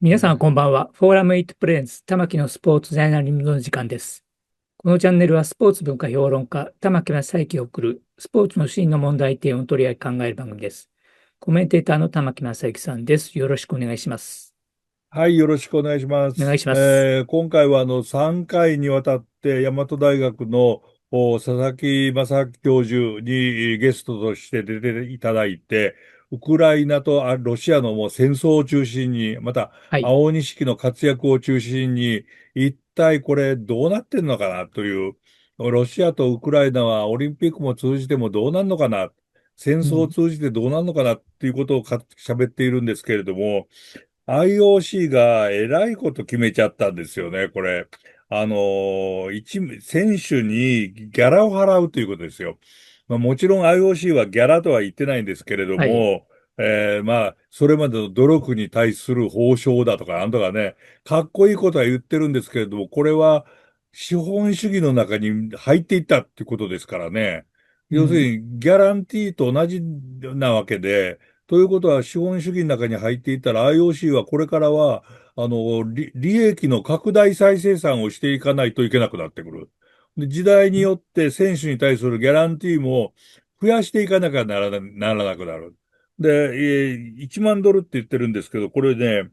皆さんこんばんは。フォーラムイットプレゼンツ玉木のスポーツジャーナリズムの時間です。このチャンネルはスポーツ文化評論家玉木正幸を送るスポーツの真の問題点を取り上げ考える番組です。コメンテーターの玉木正幸さんです。よろしくお願いします。はい、よろしくお願いしまお願いす。します。今回は3回にわたって大和大学の佐々木正明教授にゲストとして出ていただいて、ウクライナとロシアのもう戦争を中心に、またはい。青錦の活躍を中心に、一体これどうなってんのかなという、ロシアとウクライナはオリンピックも通じてもどうなるのかな、戦争をうん。通じてどうなるのかなっていうことを喋っているんですけれども、IOC がえらいこと決めちゃったんですよね、これ。選手にギャラを払うということですよ。まあ、もちろん IOC はギャラとは言ってないんですけれどはい。も、まあ、それまでの努力に対する報酬だとか、なんとかね、かっこいいことは言ってるんですけれども、これは資本主義の中に入っていったってことですからね。要すうん。るに、ギャランティーと同じなわけで、ということは、資本主義の中に入っていったら IOC はこれからは、利益の拡大再生産をしていかないといけなくなってくる。で、時代によって選手に対するギャランティーも増やしていかなきゃならなくなる。で、1万ドルって言ってるんですけど、これね、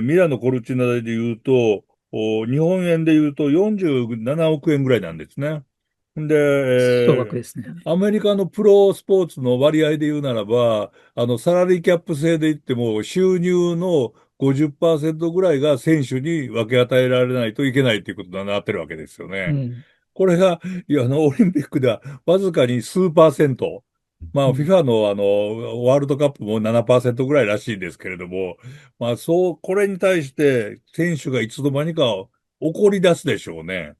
ミラノ・コルチナで言うと、日本円で言うと47億円ぐらいなんですね。で、総額ですね。アメリカのプロスポーツの割合で言うならば、サラリーキャップ制で言っても、収入の50%ぐらいが選手に分け与えられないといけないということになってるわけですよね。うん。これが、いや、オリンピックではわずかに数パーセント。まあ、うん。FIFA のワールドカップも7%ぐらいらしいんですけれども、まあ、これに対して選手がいつの間にか怒り出すでしょうね。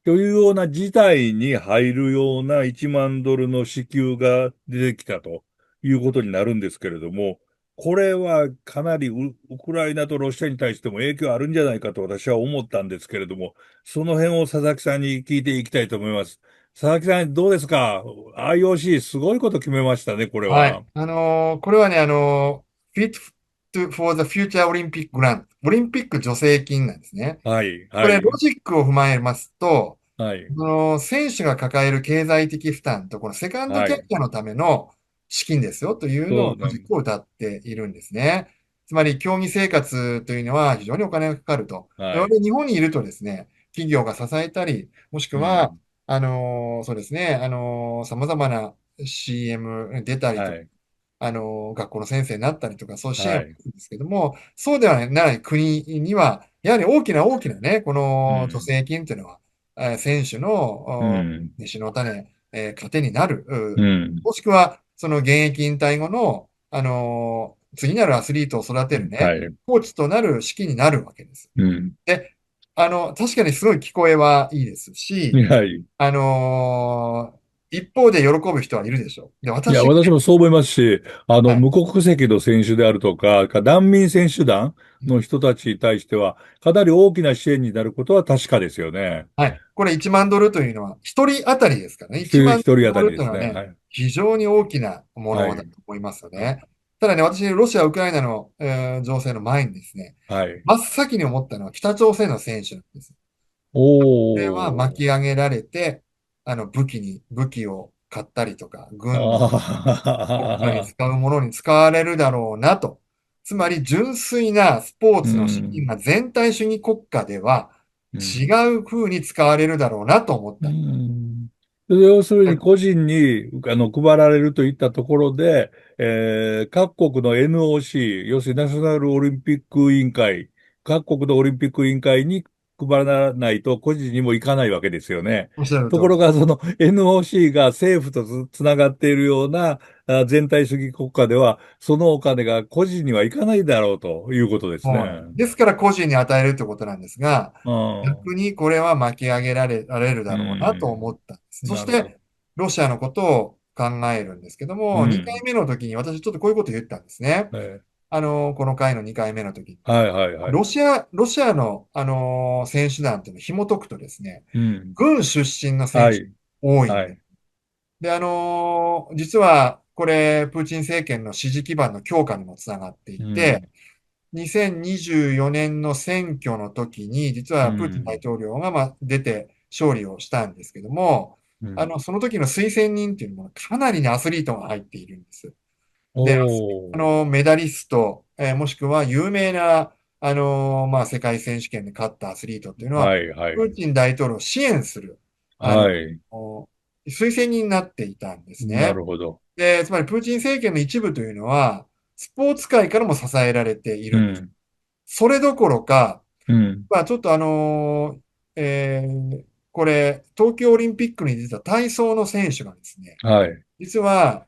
というような事態に入るような1万ドルの支給が出てきたということになるんですけれども、これはかなりウクライナとロシアに対しても影響あるんじゃないかと私は思ったんですけれども、その辺を佐々木さんに聞いていきたいと思います。佐々木さんどうですか？ IOC すごいこと決めましたね、これは。はい。これはね、Fit for the Future Olympic Grant、オリンピック助成金なんですね。はい、これ、ロはい、ジックを踏まえますと、はい、選手が抱える経済的負担と、このセカンドキャリはい。アのための資金ですよというのをそうだ、ロジックを謳っているんですね。つまり、競技生活というのは非常にお金がかかると。で、はい。俺日本にいるとですね、企業が支えたり、もしくは、うん、そうですね、様々な CM 出たりとか、はい、学校の先生になったりとか、そういう支援をすはい。るんですけども、そうではならない国には、やはり大きな大きなね、この助うん、成金というのは、選手の、うん、飯の種、糧になる、うん、もしくは、その現役引退後の、次なるアスリートを育てるね、はい。コーチとなる資金になるわけです。うん。で、確かにすごい聞こえはいいですし、はい。一方で喜ぶ人はいるでしょう。で、いや、私がね、私もそう思いますし、はい。無国籍の選手であるとか、難民選手団の人たちに対しては、かなり大きな支援になることは確かですよね。はい。これ1万ドルというのは、一人当たりですからね。1万一人当たドルりですね。というのはね、はい。非常に大きなものだとはい。思いますよね。ただね、私、ロシア、ウクライナの、情勢の前にですね、はい。真っ先に思ったのは北朝鮮の選手なんです。これは巻おー。き上げられて、武器を買ったりとか、軍の国家にああ。使うものに使われるだろうなと。つまり、純粋なスポーうツの資金ん。が全体主義国家では違うん。う風に使われるだろうなと思っうた。ん。要するに個人に配られるといったところで、各国の NOC、要するにナショナルオリンピック委員会、各国のオリンピック委員会に配らないと個人にもいかないわけですよね。おっしゃる通り。ところが、その NOC が政府とつながっているような全体主義国家では、そのお金が個人にはいかないだろうということですはい。ね。ですから個人に与えるということなんですが、うん。逆にこれは巻き上げられるうだろうなとん。思ったんです。そしなるほど。て、ロシアのことを考えるんですけども、2回うん。目の時に私ちょっとこういうことを言ったんですね。ええ。この回の2回目の時に。はいはいはい。ロシアの、選手団っていうのを紐解くとですね、うん。軍出身の選手はい。多いんで。はい。で、実は、これ、プーチン政権の支持基盤の強化にもつながっていて、うん。2024年の選挙の時に、実うはプーチン大ん。統領が出て勝利をしたんですけども、うん。その時の推薦人っていうのはかなりのアスリートが入っているんです。で、おー。メダリスト、もしくは有名な、世界選手権で勝ったアスリートっていうのは、はいはい。プーチン大統領を支援する、あの、はい。推薦人になっていたんですなね。るほど。で、つまりプーチン政権の一部というのは、スポーツ界からも支えられているんです。うん。それどころか、うん。ちょっとこれ、東京オリンピックに出た体操の選手がですね、はい。実は、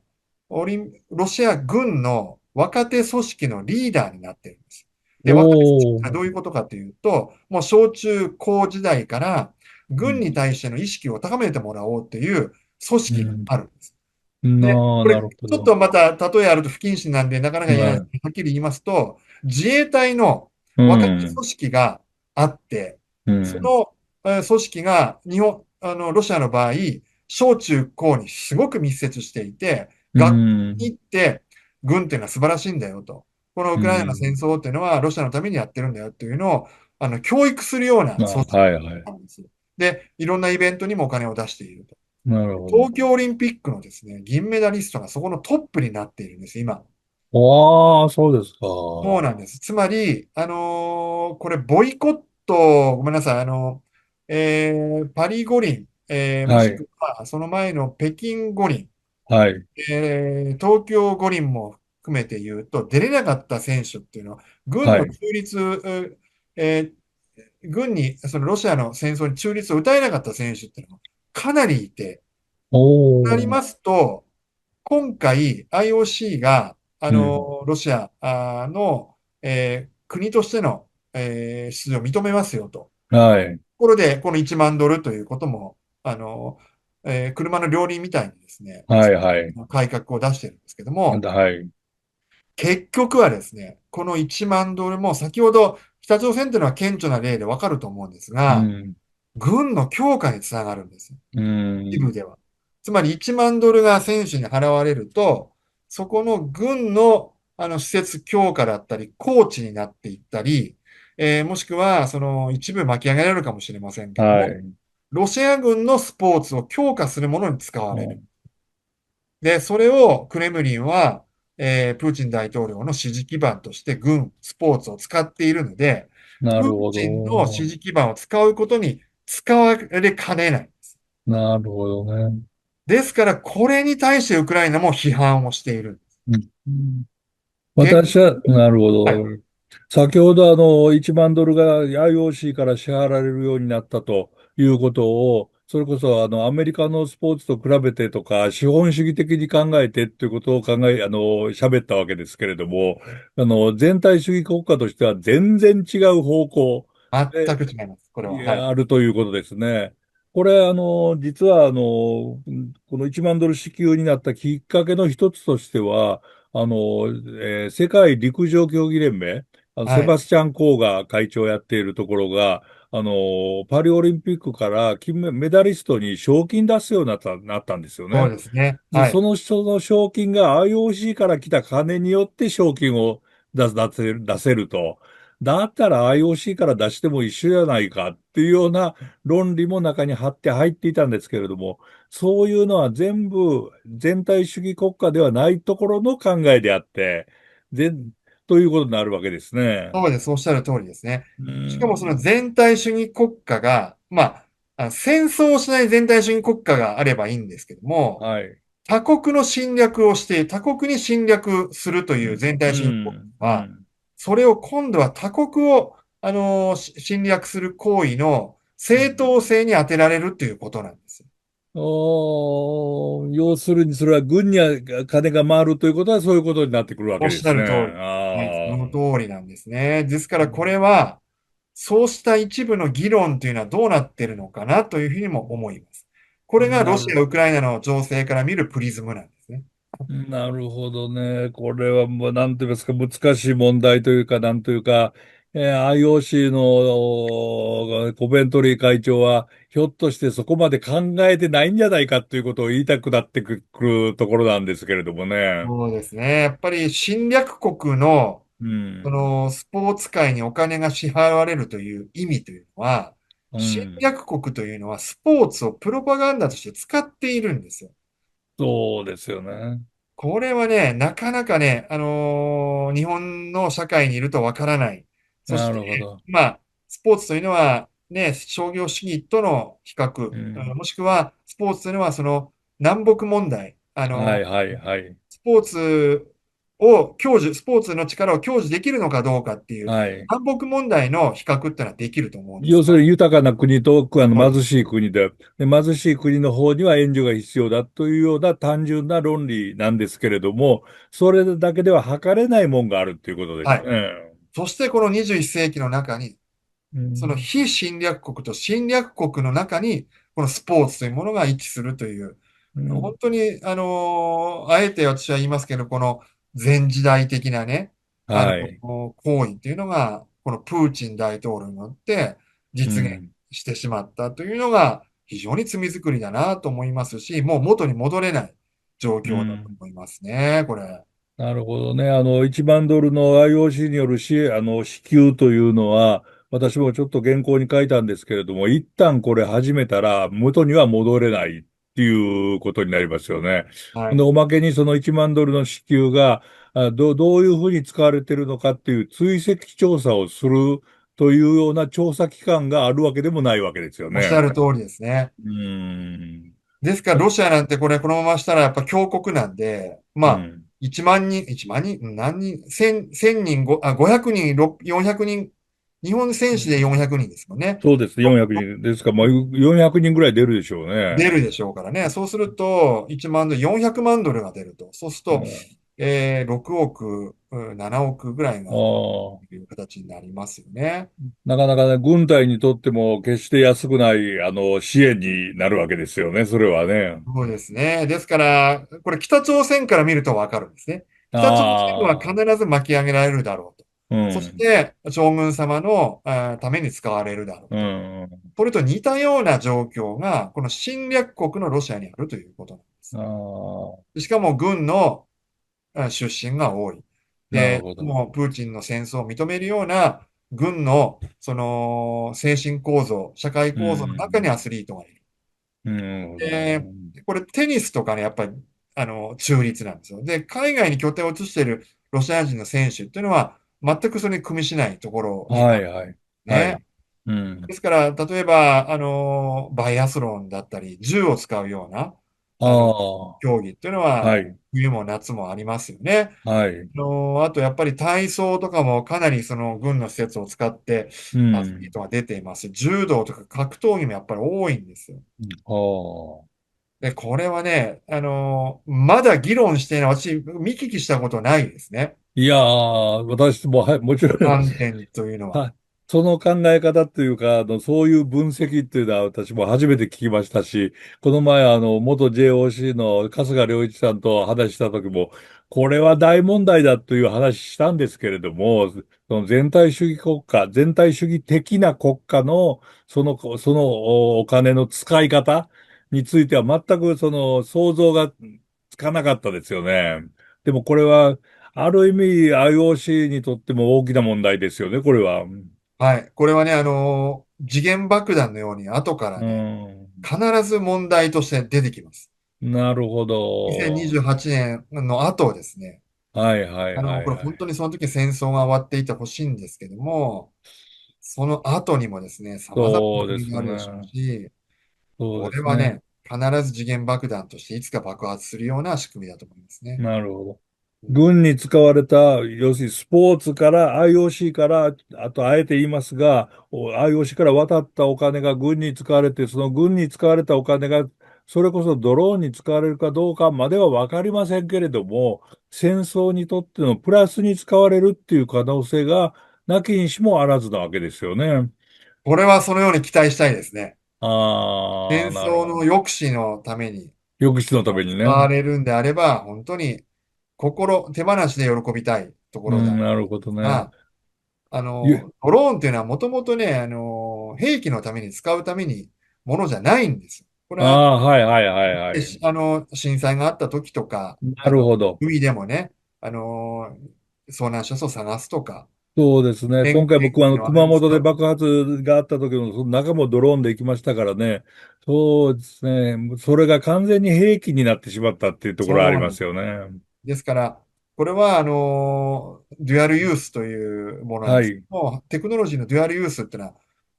ロシア軍の若手組織のリーダーになってるんです。で、若手組織おー。はどういうことかというと、もう小中高時代から軍にうん。対しての意識を高めてもらおうという組織がうん。あるんです。で、これ、なるほちょっど。とまた例えあると不謹慎なんで、なかなか言えないですはけど、はっきり言いますと、自衛隊のい。う若手ん。組織があって、うん。その組織がロシアの場合、小中高にすごく密接していて、う学校にん。行って、軍っていうのは素晴らしいんだよと。このウうクライナの戦ん。争っていうのはロシアのためにやってるんだよっていうのを、教育するような組織はいはい。なんです。で、いろんなイベントにもお金を出していると。なるほど。東京オリンピックのですね、銀メダリストがそこのトップになっているんです、今。わあ、そうですか。そうなんです。つまり、これ、ボイコット、ごめんなさい、パリ五輪、もはい。しくは、その前の北京五輪、はい。東京五輪も含めて言うと、出れなかった選手っていうのは、軍のはい。中立、えー軍に、そのロシアの戦争に中立を訴えなかった選手っていうのがかなりいて、なりおー。ますと、今回 IOC が、うん。ロシアの、国としての、出場を認めますよと。とはい。ころで、この1万ドルということも、車の両輪みたいにですね、はい、はい。改革を出してるんですけども、はい。結局はですね、この1万ドルも先ほど北朝鮮というのは顕著な例でわかると思うんですが、うん。軍の強化につながるんです。うん。一部では。つまり1万ドルが選手に払われると、そこの軍の、施設強化だったり、コーチになっていったり、もしくはその一部巻き上げられるかもしれませんけども、はい。ロシア軍のスポーツを強化するものに使われる。うん。で、それをクレムリンは、プーチン大統領の支持基盤として軍、スポーツを使っているので、プーなるほチンのど。支持基盤を使うことに使われかねない。なるほどね。ですから、これに対してウクライナも批判をしている。うん。結私は、なるほはい、ど。先ほど1万ドルが IOC から支払われるようになったということを、それこそアメリカのスポーツと比べてとか、資本主義的に考えてっていうことを喋ったわけですけれども、全体主義国家としては全然違う方向で、全く違います。これは。はい。あるということですね。これ、実は、この1万ドル支給になったきっかけの一つとしては、世界陸上競技連盟、セはい。バスチャン・コーが会長をやっているところが、パリオリンピックからメダリストに賞金出すようになったんですよそうね。ですね。で、はい。その賞金が IOC から来た金によって賞金を出せると。だったら IOC から出しても一緒じゃないかっていうような論理も中に入っていたんですけれども、そういうのは全部全体主義国家ではないところの考えであって、ということになるわけですね。そうです。おっしゃる通りですね。うしかもそのん。全体主義国家が、戦争をしない全体主義国家があればいいんですけども、はい。他国の侵略をして、他国に侵略するという全体う主義国ん。家は、うん。それを今度は他国を、侵略する行為の正うん。当性に当てられるということなんです。要するにそれは軍には金が回るということはそういうことになってくるわおっしゃけですね。る通り。はい、そああ。の通りなんですね。ですかうん。らこれは、そうした一部の議論というのはどうなっているのかなというふうにも思います。これがロシア、なる。ウクライナの情勢から見るプリズムなんですね。なるほどね。これはもう、なんて言いますか、難しい問題というか、なんというか、IOC のコベントリー会長は、ひょっとしてそこまで考えてないんじゃないかということを言いたくなってくるところなんですけれどもね。そうですね。やっぱり侵略国の、うん、そのスポーツ界にお金が支払われるという意味というのは、侵うん。略国というのはスポーツをプロパガンダとして使っているんですよ。そうですよね。これはね、なかなかね、日本の社会にいるとわからない。そしなて、るほど。まあ、スポーツというのは、ね、商業主義との比較、うん。もしくは、スポーツというのは、その、南北問題、はいはいはい。スポーツを享受、スポーツの力を享受できるのかどうかっていう、はい。南北問題の比較っていうのはできると思うんです。要するに豊かな国とそうです。貧しい国で、貧しい国の方には援助が必要だというような単純な論理なんですけれども、それだけでは測れないもんがあるっていうことですはい。ね。そして、この21世紀の中に、そのうん。非侵略国と侵略国の中に、このスポーツというものが位置するという、うん。本当に、あえて私は言いますけど、この前時代的なね、はい。行為っていうのが、このプーチン大統領によって実現うん。してしまったというのが、非常に罪作りだなと思いますし、もう元に戻れない状う況だとん。思いますね、これ。なるほどね。1万ドルの IOC による支給というのは、私もちょっと原稿に書いたんですけれども、一旦これ始めたら元には戻れないっていうことになりますよね。で、はい。おまけにその1万ドルの支給が、どういうふうに使われているのかっていう追跡調査をするというような調査機関があるわけでもないわけですよおっしゃね。る通りですね。うーん。ですから、ロシアなんてこれ、このまましたらやっぱ強国なんで、まあ、うん。1万人、1万人、何人、1000人、500人、400人、日本選手で400人ですもんね。そうです。400人。ですから、まあ、400人ぐらい出るでしょうね。出るでしょうからね。そうすると、1万ドル、400万ドルが出ると。そうすると、うん6億、7億ぐらいあが、あ。いう形になりますよね。なかなかね、軍隊にとっても決して安くない、支援になるわけですよね、それはね。そうですね。ですから、これ北朝鮮から見るとわかるんですね。北朝鮮は必ああ、ず巻き上げられるだろうと。そしうん、て、将軍様のために使われるだろううと。ん、これと似たような状況が、この侵略国のロシアにあるということなんであす。あ、しかも軍の出身が多い。で、なるほど。もうプーチンの戦争を認めるような軍のその精神構造、社会う構造の中にん、アスリートがいる。なるほどで、ね。これテニスとかね、やっぱり、中立なんですよ。で、海外に拠点を移しているロシア人の選手っていうのは、全くそれに組みしないところにあるはい、はい、はね。い。うん、ですから、例えば、バイアスロンだったり、銃を使うような、ああの、あ、競技っていうのは、はい、冬も夏もありますよね。はい、あと、やっぱり体操とかもかなりその軍の施設を使ってうアスリーん、トが出ていますし、柔道とか格闘技もやっぱり多いんですよ。ああ。で、これはね、まだ議論していない、私、見聞きしたことないですね。いやー、私も、はい、もちろん、観点というのは。はい。その考え方っていうか、そういう分析っていうのは私も初めて聞きましたし、この前、元 JOC の春日良一さんと話した時も、これは大問題だという話したんですけれども、その全体主義国家、全体主義的な国家の、そのお金の使い方については全くその想像がつかなかったですよね。でもこれは、ある意味 IOC にとっても大きな問題ですよね、これは。はい。これはね、時限爆弾のように後からうね、ん。必ず問題として出てきます。なるほど。2028年の後ですね、はいはいはこれいはい。本当にその時戦争が終わっていてほしいんですけども、その後にもですね、様々なそうで国があるでしょうすね。し、そうこですね。れはね、必ず時限爆弾としていつか爆発するような仕組みだと思いますね。なるほど。うん。軍に使われた、要するにスポーツから IOC から、あとあえて言いますが、IOC から渡ったお金が軍に使われて、その軍に使われたお金が、それこそドローンに使われるかどうかまではわかりませんけれども、戦争にとってのプラスに使われるっていう可能性が、なきにしもあらずなわけですよね。これはそのように期待したいですね。戦ああ、なるほど。争の抑止のために、抑止のために使わね。れるんであれば、本当に手放しで喜びたいとこうん、ろだなるほどね。が、ゆドローンっていうのはもともとね、兵器のために使うためにものじゃないんですよ。これは、ああ、はいはいはいはでい。震災があった時とか、なるほど。海でもね、あの、遭難者数を探すとか、そうですね。今回僕は電気のあれ熊本でに使う。爆発があった時のその中もドローンで行きましたからね。そうですね。それが完全に兵器になってしまったっていうところはありそうなんです。ますよね。ですから、これは、デュアルユースというものなんです。はい。もう、テクノロジーのデュアルユースっていうのは、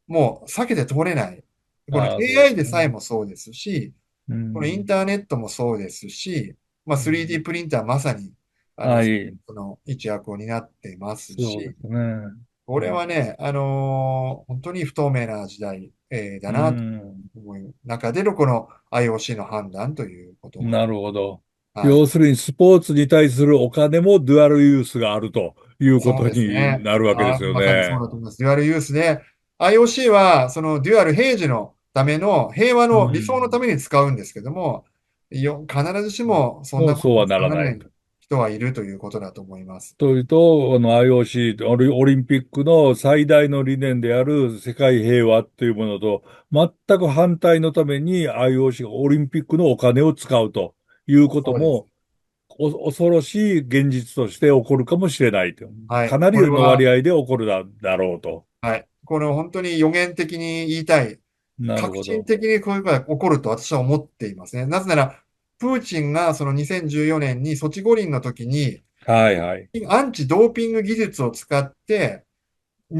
もう避けて通れない。この ああ、そうで AI すね。でさえもそうですし、うこのインん。ターネットもそうですし、まあ、うん 3D プリンターまさに、はい。その一役を担っていますし、そうですね。これはね、本当に不透明な時代、だうなとん。思う中でのこの IOC の判断ということが、なるほど。はい。要するにスポーツに対するお金もデュアルユースがあるというこそうとですね。になるわけですよまさにそうね。だと思います。デュアルユースで、IOC はそのデュアル平時のための平和うの理想のたん。めに使うんですけども、必ずしもそんなことをもうそうはな使わないらないと。人はいるということだと思います。というと、IOC、オリンピックの最大の理念である世界平和というものと、全く反対のために IOC がオリンピックのお金を使うということそうです。も、恐ろしい現実として起こるかもしれないと。はい。かなりこれは、の割合で起こるだろうと。はい。この本当に予言的に言いたい。革なるほど。新的にこういうことが起こると私は思っていますね。なぜなら、プーチンがその2014年にソチ五輪の時に、はいはい。アンチドーピング技術を使って、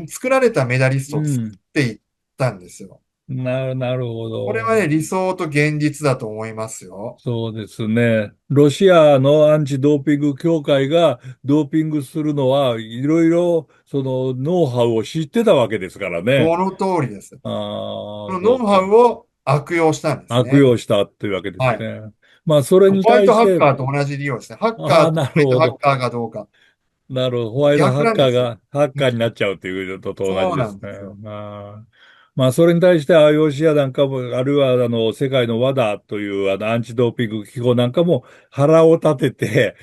作られたメダリストを作っうん。ていったんですよ。なるほど。これはね、理想と現実だと思いますよ。そうですね。ロシアのアンチドーピング協会がドーピングするのはいろいろそのノウハウを知ってたわけですからね。その通りです。ああ、そのノウハウそうか。を悪用したんですね。悪用したっていうわけですはい。ね。まあ、それにホワイトハッ対して、カーと同じ利用ですね。ハッカああ、ーとなホワイトるほど。ハッカーがどうか。なるほど。ホワイトハ逆ッカーなんですよ。がハッうん、カーになっちゃうというのと同じそうなですね。んですよ。まあ、それに対して IOC やなんかも、あるいは世界の WADA というアンチドーピング機構なんかも腹を立てて、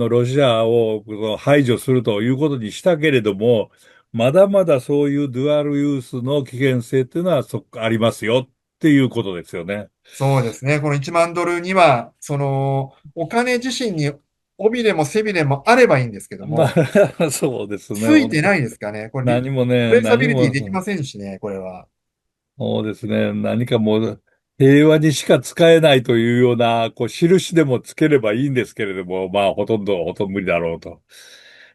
ロシアを排除するということにしたけれども、まだまだそういうデュアルユースの危険性っていうのはありますよっていうことですよね。そうですね。この1万ドルには、お金自身に尾びれも背びれもあればいいんですけどまも、あ、そうですね、本当。ついてないですかね。これ、何もね、トレーサビ何も、リティできませんしね、これは。そうですね。何かもう、平和にしか使えないというような、印でもつければいいんですけれども、まあ、ほとんど無理だろうと。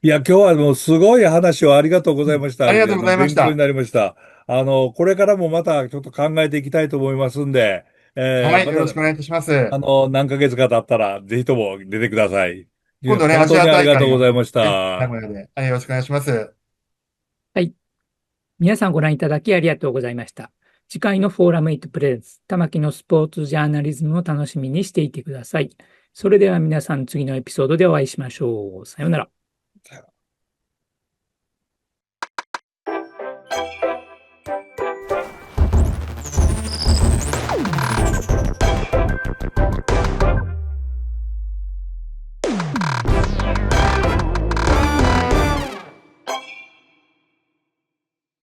いや、今日はもうすごい話をありがとうごうん。ざいました。ありがとうございました。勉強になりました。これからもまたちょっと考えていきたいと思いますんで、はい、また、よろしくお願いいたします。何ヶ月か経ったら、ぜひとも出てください。いや今度ね、アジア本当にあり大会がありがとうございましますね。名た。古屋で。はい、よろしくお願いします。はい。皆さんご覧いただきありがとうございました。次回のフォーラムイットプレゼンツ、玉木のスポーツジャーナリズムを楽しみにしていてください。それでは皆さん次のエピソードでお会いしましょう。さようなら。